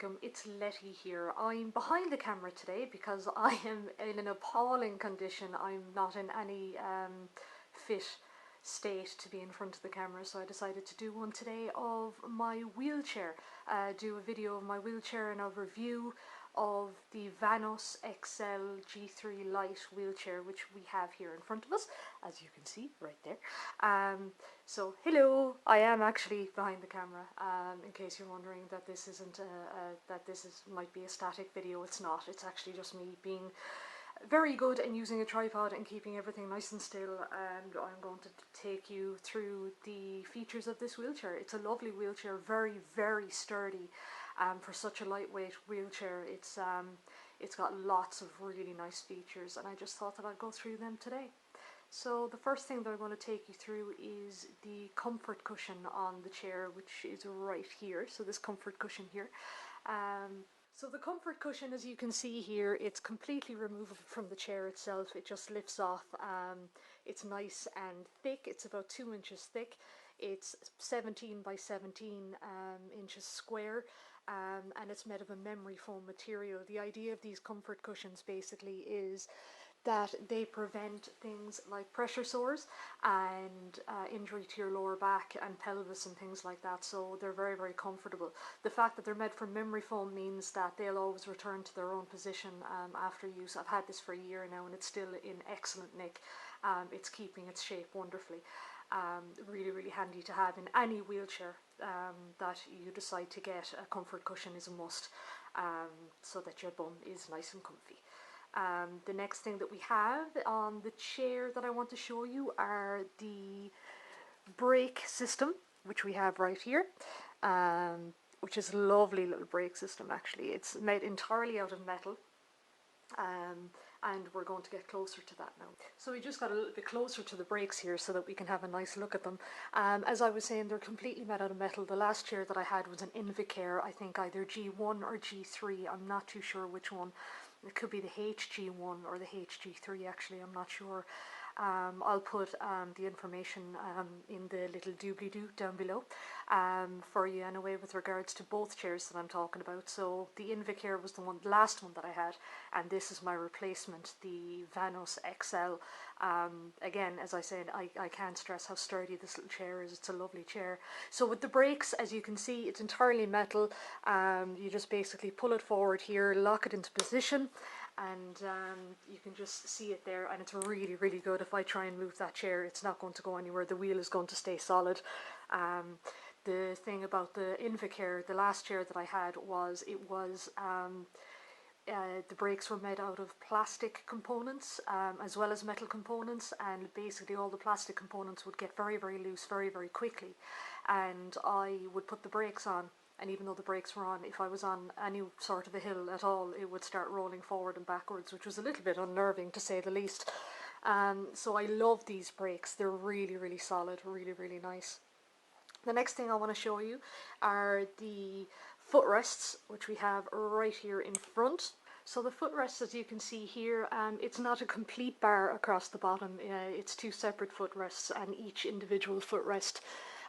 welcome. It's Letty here. I'm behind the camera today because I am in an appalling condition. I'm not in any fit state to be in front of the camera, so I decided to do one today of my wheelchair. Do a video of my wheelchair and a review of the Vanos XL G3Light wheelchair, which we have here in front of us, as you can see right there. So hello, I am actually behind the camera, in case you're wondering that this isn't might be a static video. It's not. It's actually just me being very good and using a tripod and keeping everything nice and still, and I'm going to take you through the features of this wheelchair. It's a lovely wheelchair, very, very sturdy. For such a lightweight wheelchair, it's got lots of really nice features, and I just thought that I'd go through them today. So the first thing that I'm going to take you through is the comfort cushion on the chair, which is right here. So this comfort cushion here. So the comfort cushion, as you can see here, it's completely removable from the chair itself. It just lifts off. It's nice and thick. It's about 2 inches thick. It's 17 by 17 inches square, and it's made of a memory foam material. The idea of these comfort cushions basically is that they prevent things like pressure sores and injury to your lower back and pelvis and things like that, so they're very, very comfortable. The fact that they're made from memory foam means that they'll always return to their own position after use. I've had this for a year now and it's still in excellent nick. It's keeping its shape wonderfully. Really, really handy to have in any wheelchair that you decide to get. A comfort cushion is a must, so that your bum is nice and comfy. The next thing that we have on the chair that I want to show you are the brake system, which we have right here, which is a lovely little brake system actually. It's made entirely out of metal, and we're going to get closer to that now. So we just got a little bit closer to the brakes here so that we can have a nice look at them. As I was saying, they're completely made out of metal. The last chair that I had was an Invicare, I think either G1 or G3, I'm not too sure which one. It could be the HG1 or the HG3 actually, I'm not sure. I'll put the information in the little doobly-doo down below for you anyway with regards to both chairs that I'm talking about. So the Invicare was the last one that I had, and this is my replacement, the Vanos XL. Again, as I said, I can't stress how sturdy this little chair is. It's a lovely chair. So with the brakes, as you can see, it's entirely metal. You just basically pull it forward here, lock it into position, and you can just see it there, and it's really, really good. If I try and move that chair, it's not going to go anywhere. The wheel is going to stay solid. The thing about the Invicare, the last chair that I had, was the brakes were made out of plastic components as well as metal components, and basically all the plastic components would get very, very loose very, very quickly, and I would put the brakes on, and even though the brakes were on, if I was on any sort of a hill at all, it would start rolling forward and backwards, which was a little bit unnerving to say the least. So I love these brakes. They're really, really solid, really, really nice. The next thing I want to show you are the footrests, which we have right here in front. So the footrests, as you can see here, it's not a complete bar across the bottom. It's two separate footrests, and each individual footrest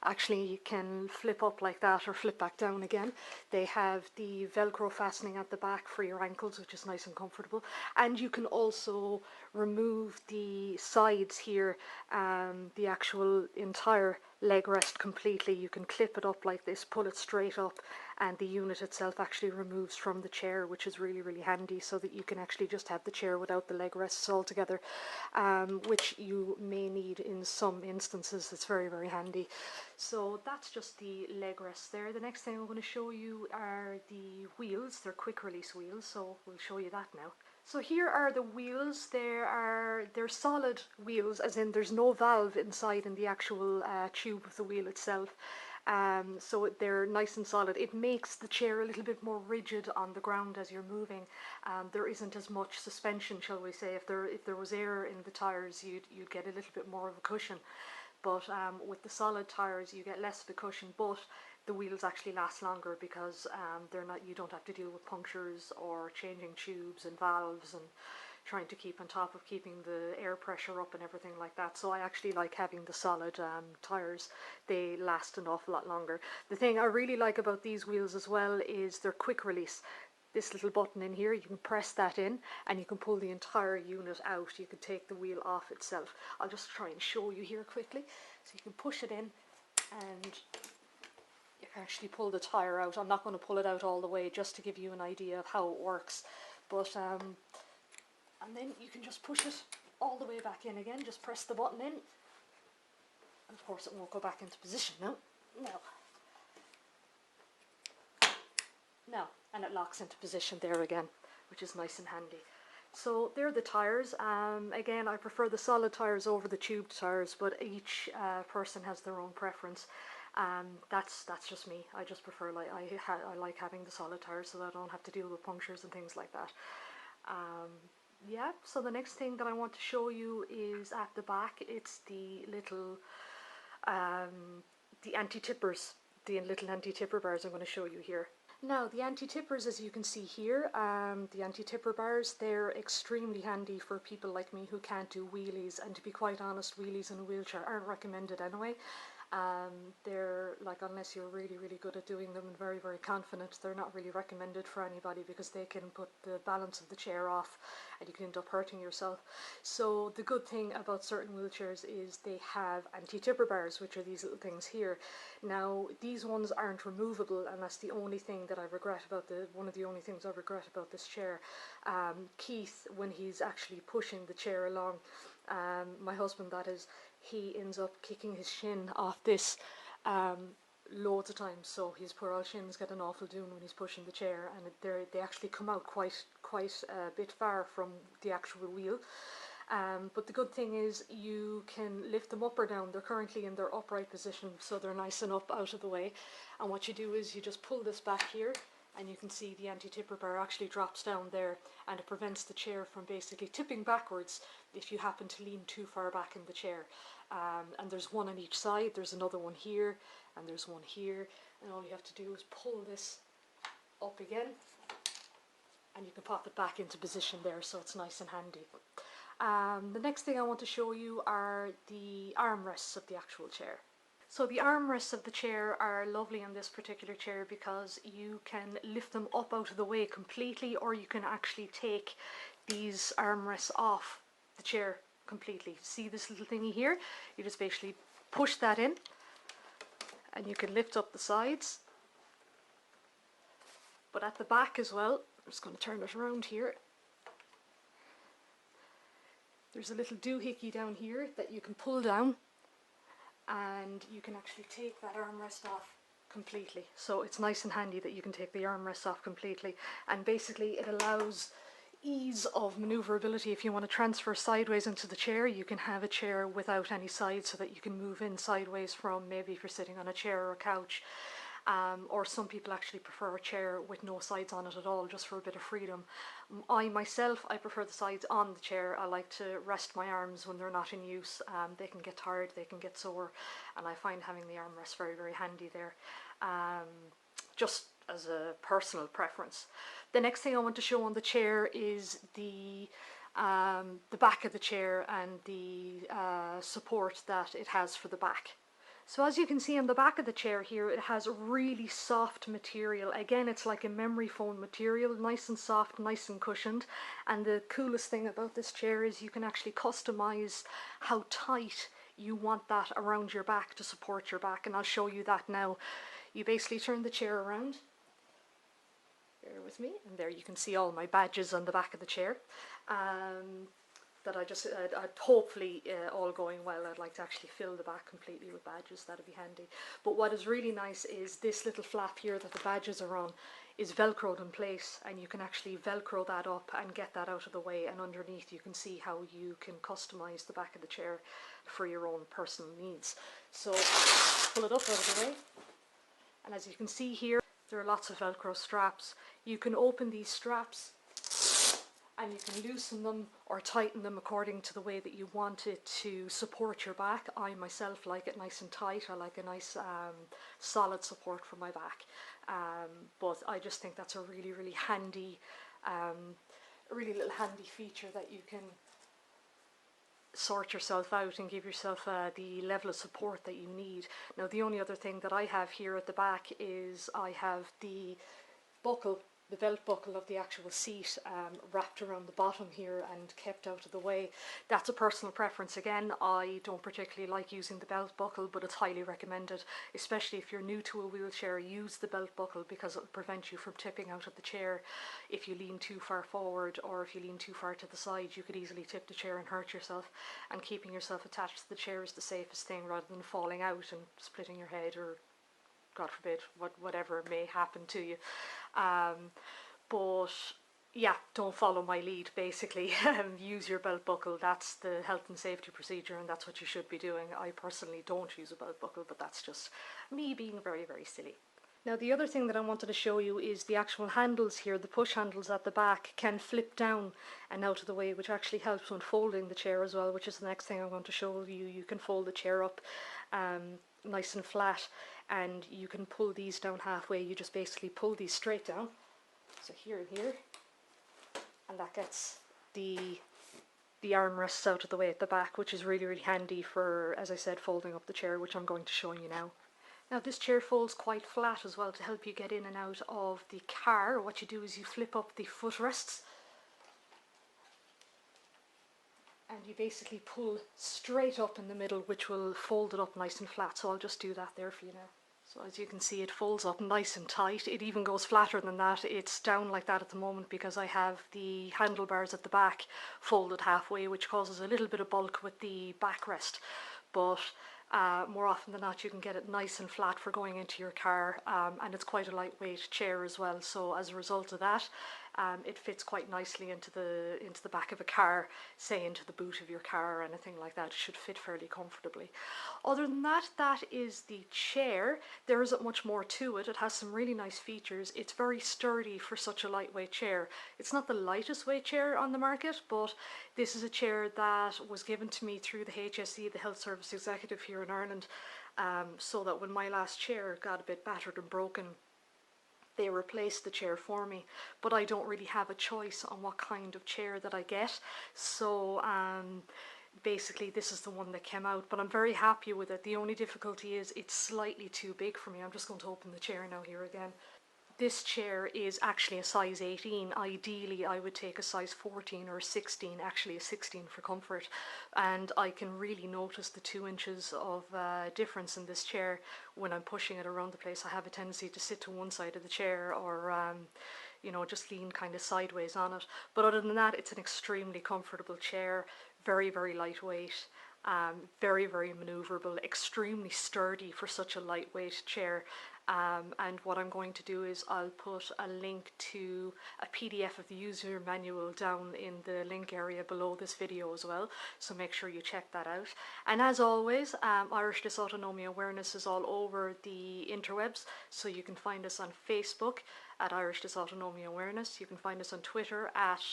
actually can flip up like that or flip back down again. They have the Velcro fastening at the back for your ankles, which is nice and comfortable, and you can also remove the sides here, the actual entire leg rest completely. You can clip it up like this, pull it straight up, and the unit itself actually removes from the chair, which is really, really handy, so that you can actually just have the chair without the leg rests altogether, which you may need in some instances. It's very, very handy. So that's just the leg rests there. The next thing I'm going to show you are the wheels. They're quick release wheels, so we'll show you that now. So here are the wheels. They're solid wheels, as in there's no valve inside in the actual tube of the wheel itself. So they're nice and solid. It makes the chair a little bit more rigid on the ground as you're moving. There isn't as much suspension, shall we say. If there was air in the tires, you'd get a little bit more of a cushion. But with the solid tires, you get less of a cushion, but the wheels actually last longer because you don't have to deal with punctures or changing tubes and valves and trying to keep on top of keeping the air pressure up and everything like that. So I actually like having the solid tyres. They last an awful lot longer. The thing I really like about these wheels as well is their quick release. This little button in here, you can press that in and you can pull the entire unit out. You can take the wheel off itself. I'll just try and show you here quickly. So you can push it in and you can actually pull the tyre out. I'm not going to pull it out all the way, just to give you an idea of how it works. But and then you can just push it all the way back in again. Just press the button in, and of course it won't go back into position now. Now, and it locks into position there again, which is nice and handy. So they're the tyres. Again, I prefer the solid tyres over the tubed tyres, but each person has their own preference. That's just me. I just prefer, like, I like having the solid tyres so that I don't have to deal with punctures and things like that. Yeah, so the next thing that I want to show you is at the back. It's the little the anti-tippers, the little anti-tipper bars I'm going to show you here. Now, the anti-tippers, as you can see here, the anti-tipper bars, they're extremely handy for people like me who can't do wheelies, and to be quite honest, wheelies in a wheelchair aren't recommended anyway. They're, like, unless you're really, really good at doing them and very, very confident, they're not really recommended for anybody because they can put the balance of the chair off and you can end up hurting yourself. So the good thing about certain wheelchairs is they have anti-tipper bars, which are these little things here. Now, these ones aren't removable, and that's the only thing that I regret about one of the only things I regret about this chair. Keith, when he's actually pushing the chair along, my husband that is, he ends up kicking his shin off this loads of times, so his poor old shins get an awful doing when he's pushing the chair, and they actually come out quite a bit far from the actual wheel. But the good thing is you can lift them up or down. They're currently in their upright position, so they're nice and up out of the way, and what you do is you just pull this back here, and you can see the anti-tipper bar actually drops down there, and it prevents the chair from basically tipping backwards if you happen to lean too far back in the chair. And there's one on each side, there's another one here, and there's one here, and all you have to do is pull this up again, and you can pop it back into position there, so it's nice and handy. The next thing I want to show you are the armrests of the actual chair. So the armrests of the chair are lovely in this particular chair because you can lift them up out of the way completely, or you can actually take these armrests off the chair completely. See this little thingy here? You just basically push that in and you can lift up the sides. But at the back as well, I'm just going to turn it around here. There's a little doohickey down here that you can pull down, and you can actually take that armrest off completely. So it's nice and handy that you can take the armrest off completely, and basically it allows ease of maneuverability. If you want to transfer sideways into the chair, you can have a chair without any sides so that you can move in sideways from, maybe if you're sitting on a chair or a couch. Or some people actually prefer a chair with no sides on it at all, just for a bit of freedom. I prefer the sides on the chair. I like to rest my arms when they're not in use. They can get tired, they can get sore, and I find having the armrest very, very handy there, just as a personal preference. The next thing I want to show on the chair is the back of the chair and the support that it has for the back. So as you can see on the back of the chair here, it has a really soft material. Again, it's like a memory foam material, nice and soft, nice and cushioned. And the coolest thing about this chair is you can actually customize how tight you want that around your back to support your back, and I'll show you that now. You basically turn the chair around, bear with me, and there you can see all my badges on the back of the chair. That I'd hopefully all going well, I'd like to actually fill the back completely with badges. That'd be handy. But what is really nice is this little flap here that the badges are on is velcroed in place, and you can actually velcro that up and get that out of the way, and underneath you can see how you can customize the back of the chair for your own personal needs. So pull it up out of the way, and as you can see here, there are lots of velcro straps. You can open these straps and you can loosen them or tighten them according to the way that you want it to support your back. I myself like it nice and tight. I like a nice solid support for my back. But I just think that's a really, really handy a really little handy feature that you can sort yourself out and give yourself the level of support that you need. Now the only other thing that I have here at the back is I have the buckle, the belt buckle of the actual seat wrapped around the bottom here and kept out of the way. That's a personal preference. Again, I don't particularly like using the belt buckle, but it's highly recommended, especially if you're new to a wheelchair. Use the belt buckle because it will prevent you from tipping out of the chair. If you lean too far forward or if you lean too far to the side, you could easily tip the chair and hurt yourself, and keeping yourself attached to the chair is the safest thing, rather than falling out and splitting your head or, God forbid, whatever may happen to you. But yeah, don't follow my lead, basically. Use your belt buckle. That's the health and safety procedure, and that's what you should be doing. I personally don't use a belt buckle, but that's just me being very, very silly. Now the other thing that I wanted to show you is the actual handles here. The push handles at the back can flip down and out of the way, which actually helps when folding the chair as well, which is the next thing I want to show you. You can fold the chair up nice and flat, and you can pull these down halfway. You just basically pull these straight down, so here and here, and that gets the armrests out of the way at the back, which is really, really handy for, as I said, folding up the chair, which I'm going to show you now. Now this chair folds quite flat as well to help you get in and out of the car. What you do is you flip up the footrests and you basically pull straight up in the middle, which will fold it up nice and flat. So I'll just do that there for you now. So as you can see, it folds up nice and tight. It even goes flatter than that. It's down like that at the moment because I have the handlebars at the back folded halfway, which causes a little bit of bulk with the backrest. But more often than not, you can get it nice and flat for going into your car, and it's quite a lightweight chair as well. So as a result of that, it fits quite nicely into the back of a car, say into the boot of your car or anything like that. It should fit fairly comfortably. Other than that, that is the chair. There isn't much more to it. It has some really nice features. It's very sturdy for such a lightweight chair. It's not the lightest weight chair on the market, but this is a chair that was given to me through the HSE, the Health Service Executive here in Ireland, so that when my last chair got a bit battered and broken, they replaced the chair for me. But I don't really have a choice on what kind of chair that I get, so basically this is the one that came out, but I'm very happy with it. The only difficulty is it's slightly too big for me. I'm just going to open the chair now here again. This chair is actually a size 18. Ideally I would take a size 14 or a 16, actually a 16 for comfort, and I can really notice the 2 inches of difference in this chair when I'm pushing it around the place. I have a tendency to sit to one side of the chair or you know, just lean kind of sideways on it. But other than that, it's an extremely comfortable chair, very, very lightweight, very, very manoeuvrable, extremely sturdy for such a lightweight chair. And what I'm going to do is I'll put a link to a PDF of the user manual down in the link area below this video as well, so make sure you check that out. And as always, Irish Dysautonomia Awareness is all over the interwebs, so you can find us on Facebook at Irish Dysautonomia Awareness. You can find us on Twitter at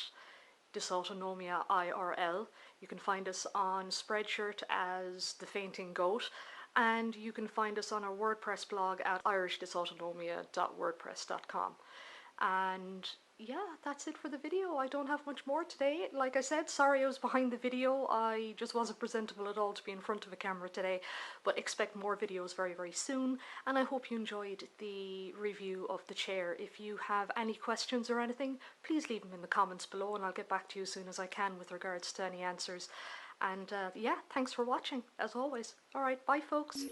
Dysautonomia IRL. You can find us on Spreadshirt as The Fainting Goat. And you can find us on our WordPress blog at irishdysautonomia.wordpress.com. And yeah, that's it for the video. I don't have much more today. Like I said, sorry I was behind the video. I just wasn't presentable at all to be in front of a camera today. But expect more videos very, very soon. And I hope you enjoyed the review of the chair. If you have any questions or anything, please leave them in the comments below and I'll get back to you as soon as I can with regards to any answers. And yeah, thanks for watching, as always. Alright, bye folks.